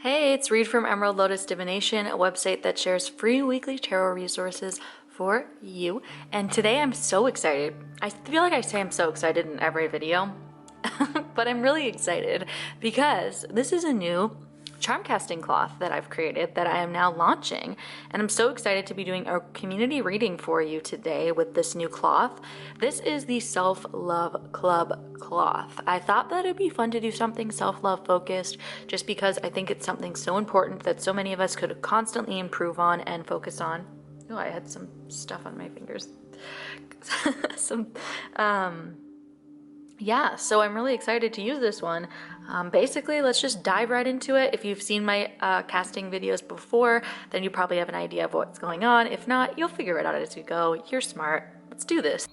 Hey, it's Reed from Emerald Lotus Divination, a website that shares free weekly tarot resources for you. And today I'm so excited. I feel like I say I'm so excited in every video, but I'm really excited because this is a new charm casting cloth that I've created that I am now launching, and I'm so excited to be doing a community reading for you today with this new cloth. This is the Self-Love Club cloth. I thought that it'd be fun to do something self-love focused just because I think it's something so important that so many of us could constantly improve on and focus on. Oh, I had some stuff on my fingers. Yeah, so I'm really excited to use this one. Basically, let's just dive right into it. If you've seen my casting videos before, then you probably have an idea of what's going on. If not, you'll figure it out as you go. You're smart. Let's do this.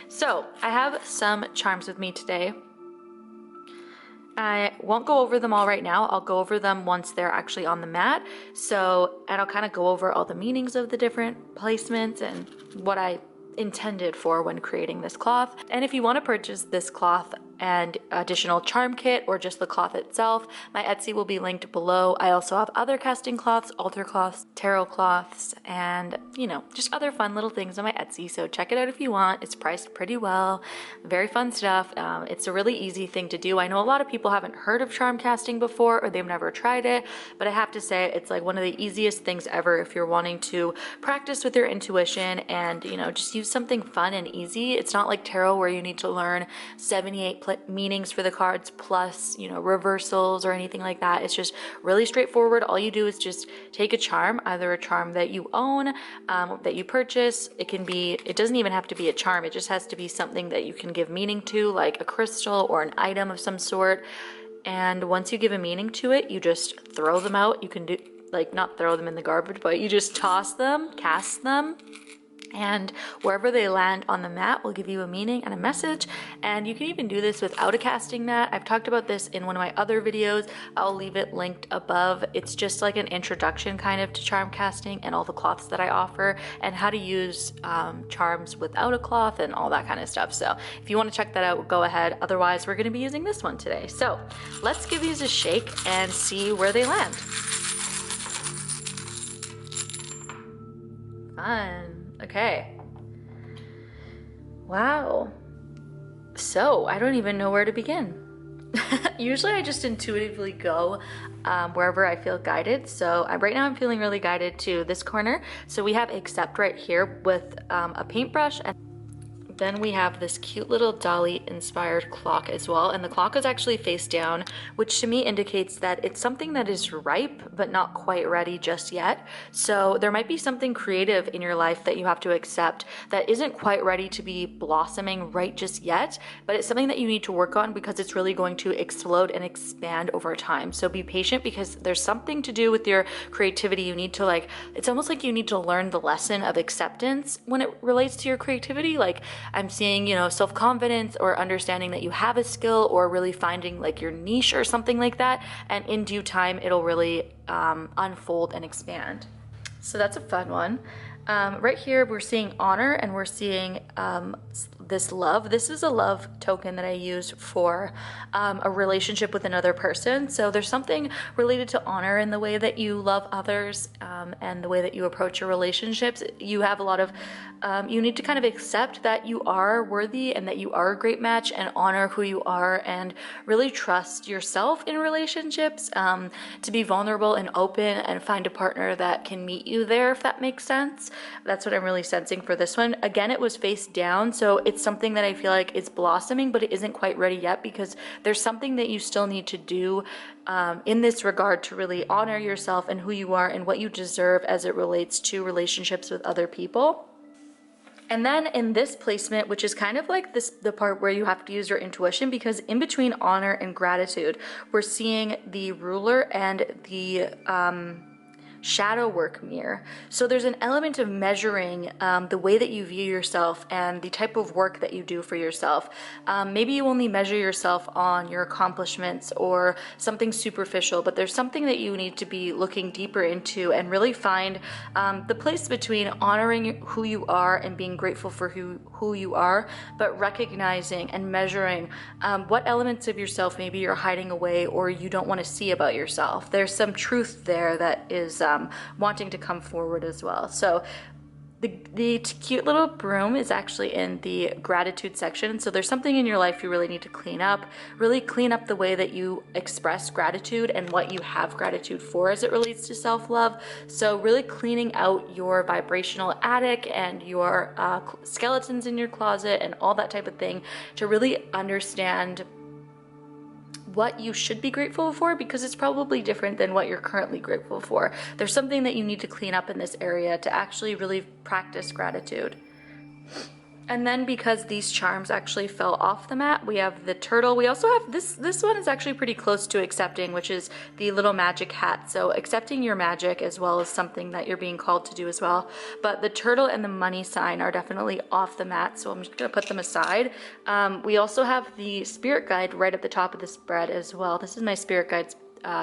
So, I have some charms with me today. I won't go over them all right now. I'll go over them once they're actually on the mat. And I'll kind of go over all the meanings of the different placements and what I intended for when creating this cloth. And if you want to purchase this cloth and additional charm kit or just the cloth itself, my Etsy will be linked below. I also have other casting cloths, altar cloths, tarot cloths, and just other fun little things on my Etsy. So check it out if you want. It's priced pretty well. Very fun stuff. It's a really easy thing to do. I know a lot of people haven't heard of charm casting before or they've never tried it, but I have to say it's like one of the easiest things ever if you're wanting to practice with your intuition and just use something fun and easy. It's not like tarot where you need to learn 78 meanings for the cards plus reversals or anything like that. It's just really straightforward. All you do is just take a charm, either a charm that you own, that you purchase. It doesn't even have to be a charm. It just has to be something that you can give meaning to, like a crystal or an item of some sort. And once you give a meaning to it, you just throw them out. You can do not throw them in the garbage, but you just toss them, cast them, and wherever they land on the mat will give you a meaning and a message. And you can even do this without a casting mat. I've talked about this in one of my other videos. I'll leave it linked above. It's just like an introduction kind of to charm casting and all the cloths that I offer and how to use charms without a cloth and all that kind of stuff. So if you want to check that out, go ahead. Otherwise, we're going to be using this one today. So let's give these a shake and see where they land. Fun. Okay. Wow. So I don't even know where to begin. Usually I just intuitively go wherever I feel guided. So right now I'm feeling really guided to this corner. So we have accept right here with a paintbrush, and then we have this cute little Dolly inspired clock as well, and the clock is actually face down, which to me indicates that it's something that is ripe but not quite ready just yet. So there might be something creative in your life that you have to accept that isn't quite ready to be blossoming right just yet, but it's something that you need to work on because it's really going to explode and expand over time. So be patient because there's something to do with your creativity. You need to it's almost like you need to learn the lesson of acceptance when it relates to your creativity. I'm seeing, self-confidence or understanding that you have a skill or really finding your niche or something like that. And in due time, it'll really unfold and expand. So that's a fun one. Right here, we're seeing honor and we're seeing this love. This is a love token that I use for a relationship with another person. So there's something related to honor in the way that you love others and the way that you approach your relationships. You have a lot of, you need to kind of accept that you are worthy and that you are a great match and honor who you are and really trust yourself in relationships to be vulnerable and open and find a partner that can meet you there, if that makes sense. That's what I'm really sensing for this one. Again, it was face down, so it's something that I feel like is blossoming, but it isn't quite ready yet because there's something that you still need to do in this regard to really honor yourself and who you are and what you deserve as it relates to relationships with other people. And then in this placement, which is kind of like the part where you have to use your intuition, because in between honor and gratitude, we're seeing the ruler and the shadow work mirror. So there's an element of measuring the way that you view yourself and the type of work that you do for yourself. Maybe you only measure yourself on your accomplishments or something superficial, but there's something that you need to be looking deeper into and really find the place between honoring who you are and being grateful for who you are, but recognizing and measuring what elements of yourself maybe you're hiding away or you don't want to see about yourself. There's some truth there that is wanting to come forward as well. So the cute little broom is actually in the gratitude section. So there's something in your life you really need to really clean up the way that you express gratitude and what you have gratitude for as it relates to self-love. So really cleaning out your vibrational attic and your skeletons in your closet and all that type of thing to really understand what you should be grateful for, because it's probably different than what you're currently grateful for. There's something that you need to clean up in this area to actually really practice gratitude. And then because these charms actually fell off the mat, we have the turtle. We also have this one is actually pretty close to accepting, which is the little magic hat. So accepting your magic as well as something that you're being called to do as well. But the turtle and the money sign are definitely off the mat, so I'm just gonna put them aside. We also have the spirit guide right at the top of the spread as well. This is my spirit guide's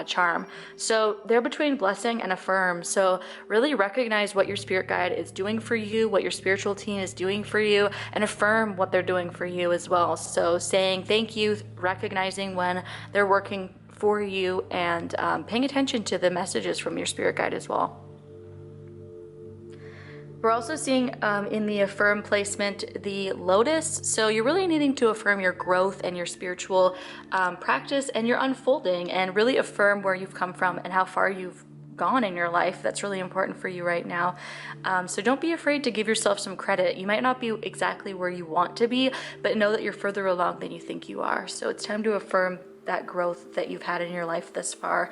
charm. So they're between blessing and affirm. So really recognize what your spirit guide is doing for you, what your spiritual team is doing for you, and affirm what they're doing for you as well. So saying thank you, recognizing when they're working for you, and paying attention to the messages from your spirit guide as well. We're also seeing in the affirm placement the Lotus. So you're really needing to affirm your growth and your spiritual practice and your unfolding, and really affirm where you've come from and how far you've gone in your life. That's really important for you right now. So don't be afraid to give yourself some credit. You might not be exactly where you want to be, but know that you're further along than you think you are. So it's time to affirm that growth that you've had in your life thus far.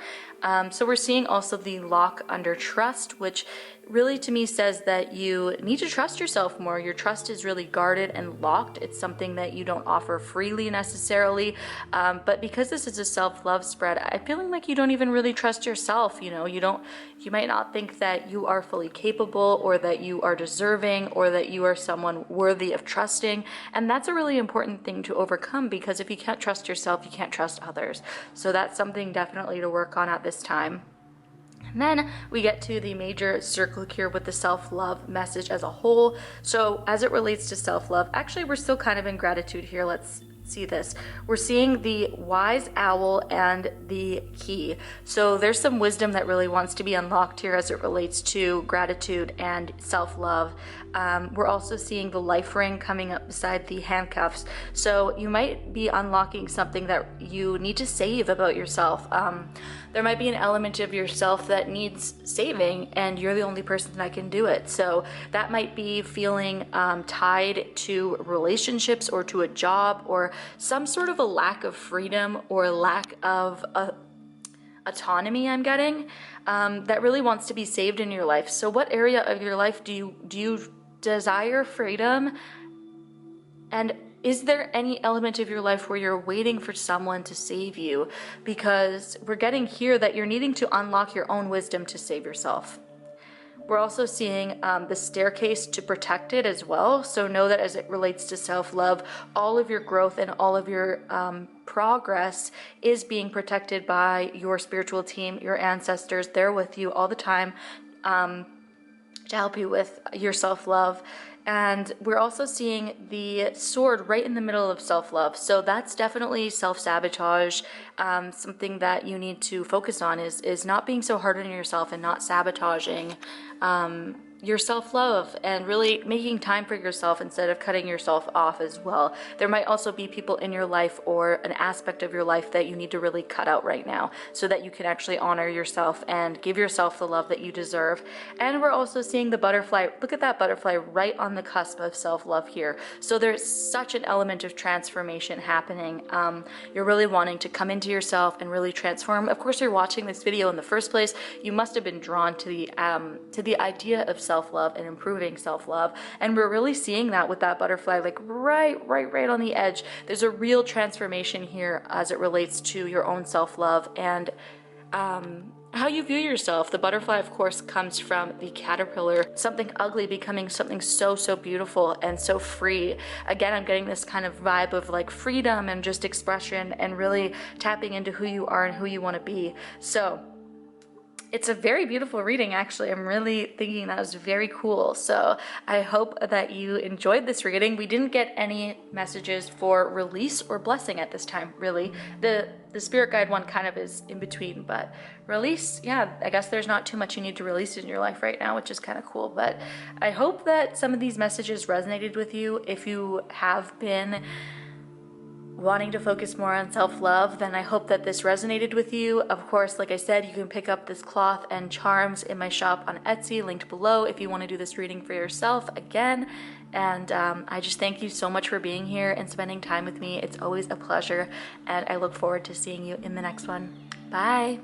So we're seeing also the lock under trust, which really to me says that you need to trust yourself more. Your trust is really guarded and locked. It's something that you don't offer freely necessarily. But because this is a self-love spread, I'm feeling like you don't even really trust yourself. You might not think that you are fully capable, or that you are deserving, or that you are someone worthy of trusting. And that's a really important thing to overcome, because if you can't trust yourself, you can't trust others. So that's something definitely to work on at this time. And then we get to the major circle here with the self-love message as a whole. So as it relates to self-love, actually we're still kind of in gratitude here. Let's see this. We're seeing the wise owl and the key. So there's some wisdom that really wants to be unlocked here as it relates to gratitude and self-love. We're also seeing the life ring coming up beside the handcuffs. So you might be unlocking something that you need to save about yourself. There might be an element of yourself that needs saving, and you're the only person that can do it. So that might be feeling tied to relationships or to a job, or some sort of a lack of freedom or lack of autonomy I'm getting, that really wants to be saved in your life. So what area of your life do you desire freedom? And is there any element of your life where you're waiting for someone to save you? Because we're getting here that you're needing to unlock your own wisdom to save yourself. We're also seeing the staircase to protect it as well. So know that as it relates to self-love, all of your growth and all of your progress is being protected by your spiritual team, your ancestors. They're with you all the time to help you with your self-love. And we're also seeing the sword right in the middle of self-love. So that's definitely self-sabotage. Something that you need to focus on is not being so hard on yourself and not sabotaging your self-love, and really making time for yourself instead of cutting yourself off as well. There might also be people in your life or an aspect of your life that you need to really cut out right now so that you can actually honor yourself and give yourself the love that you deserve. And we're also seeing the butterfly. Look at that butterfly right on the cusp of self-love here. So there's such an element of transformation happening. You're really wanting to come into yourself and really transform. Of course, you're watching this video in the first place. You must have been drawn to the idea of self-love and improving self-love, and we're really seeing that with that butterfly, like right on the edge. There's a real transformation here as it relates to your own self-love and how you view yourself. The butterfly, of course, comes from the caterpillar, something ugly becoming something so, so beautiful and so free. Again, I'm getting this kind of vibe of like freedom and just expression and really tapping into who you are and who you want to be. So it's a very beautiful reading, actually. I'm really thinking that was very cool. So I hope that you enjoyed this reading. We didn't get any messages for release or blessing at this time, really. The spirit guide one kind of is in between, but release, yeah, I guess there's not too much you need to release in your life right now, which is kind of cool. But I hope that some of these messages resonated with you. If you have been wanting to focus more on self-love, then I hope that this resonated with you. Of course, like I said, you can pick up this cloth and charms in my shop on Etsy, linked below, if you want to do this reading for yourself again. And I just thank you so much for being here and spending time with me. It's always a pleasure, and I look forward to seeing you in the next one. Bye.